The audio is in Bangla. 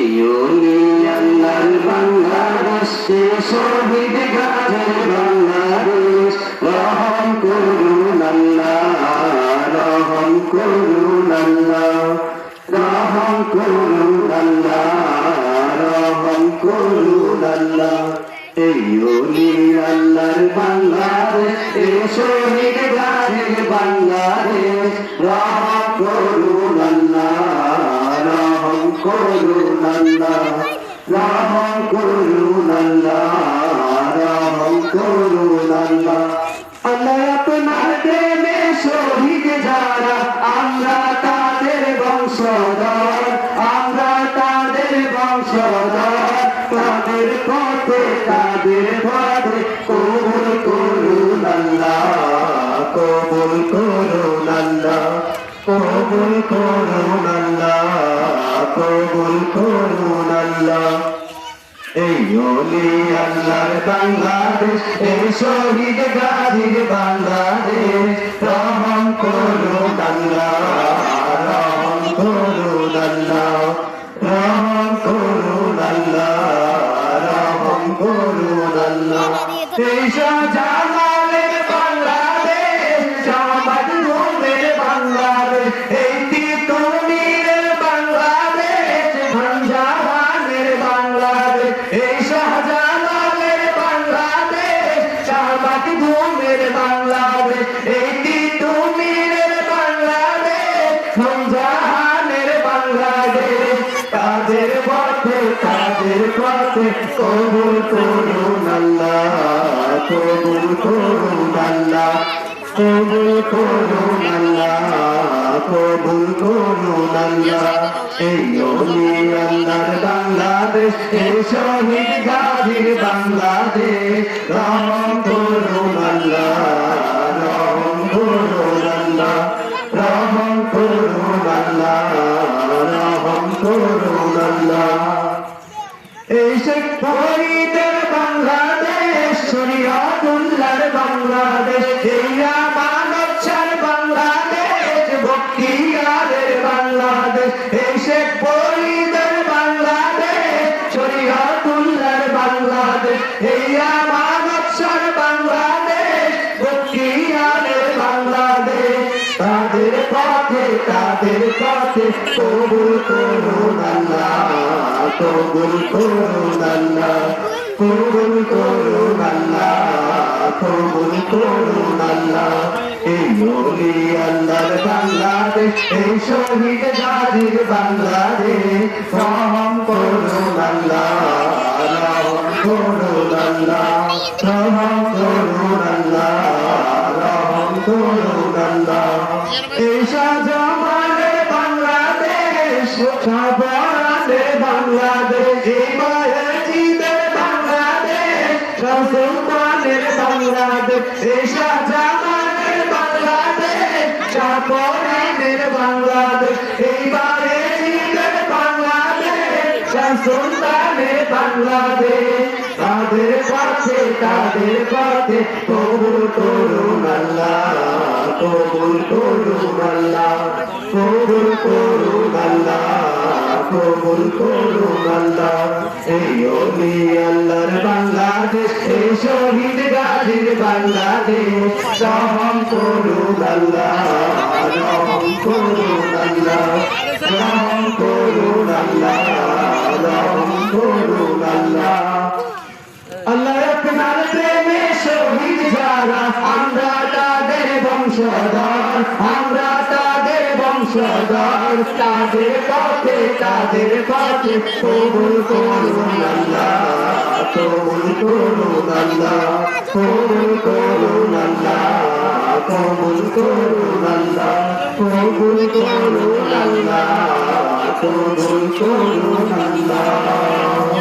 এই ওলি আল্লাহর বাংলাদেশ শহীদ গাজীর বাংলাদেশ রহম করুন আল্লাহ রহম করুন আল্লাহ রহম করুন আল্লাহ রহম করুন আল্লাহ এই ওলি আল্লাহর বাংলাদেশ শহীদ গাজীর বাংলাদেশ রহম করুন আল্লাহ রহম করুন আল্লাহ রহম করুন আল্লাহ রহম করুন আল্লাহ আল্লাহ আপনার প্রেমে শহীদ যারা আমরা তাদের বংশধর আমরা তাদের বংশধর তাদের পথে কবুল করুন আল্লাহ কবুল করুন আল্লাহ কবুল করুন আল্লাহ কবুল করুন আল্লাহ এই ওলি আল্লাহর বাংলাদেশ এই শহীদ গাজীর বাংলাদেশ রহম করুন আল্লাহ রহম করুন আল্লাহ রহম করুন আল্লাহ রহম করুন আল্লাহ এই শাহজালালের বাংলাদেশ জামাত রুমের বাংলাদেশ এই তিতুমিরের বাংলাদেশ ভাঞ্জাহানের বাংলাদেশ এই শাহজালালের বাংলাদেশ জামাত রুমের বাংলাদেশ এই তিতুমিরের বাংলাদেশ ভাঞ্জাহানের বাংলাদেশ তাদের পথে কবুল করুন আল্লাহ কবুল করুন আল্লাহ কবুল করুন আল্লাহ কবুল করুন আল্লাহ এই ওলি আল্লাহর বাংলাদেশ এই শহীদ গাজীর বাংলাদেশ রহম করুন আল্লাহ রহম করুন আল্লাহ রহম করুন আল্লাহ রহম করুন আল্লাহ এই শেখ ফরিদের বাংলাদেশ শরীয়তুল্লাহর বাংলাদেশ এই আমানতশার বাংলাদেশ বখতিয়ারের বাংলাদেশ এই শেখ ফরিদের বাংলাদেশ শরীয়তুল্লাহর বাংলাদেশ এই আমানতশার বাংলাদেশ বখতিয়ারের বাংলাদেশ তাদের পথে কবুল করুন আল্লাহ কবুল করুন আল্লাহ কবুল করুন আল্লাহ কবুল করুন আল্লাহ এই ওলি আল্লাহর বাংলাদেশ এই শহীদ গাজীর বাংলাদেশ রহম করুন আল্লাহ রহম করুন আল্লাহ রহম করুন আল্লাহ রহম করুন আল্লাহ এই শাহজামানের বাংলাদেশ শাহবানের বাংলাদেশ এই বায়েজিদের বাংলাদেশ সুলতানের বাংলাদেশ এই শাহজামানের বাংলাদেশ শাহপরানের বাংলাদেশ এই বায়েজিদের বাংলাদেশ সুলতানের বাংলাদেশ তাদের পথে কবুল করুন আল্লাহ কবুল করুন আল্লাহ কবুল করুন আল্লাহ কবুল করুন আল্লাহ এই ওলি আল্লাহর বাংলাদেশ এই শহীদ গাজীর বাংলাদেশ রহম করুন আল্লাহ রহম করুন আল্লাহ রহম করুন আল্লাহ রহম করুন আল্লাহ আল্লাহ আপনার প্রেমে শহীদ যারা আমরা তাদের বংশধর আমরা তাদের বংশধর তাদের পথে কবুল করুন আল্লাহ কবুল করুন আল্লাহ কবুল করুন আল্লাহ কবুল করুন আল্লাহ কবুল করুন আল্লাহ কবুল করুন আল্লাহ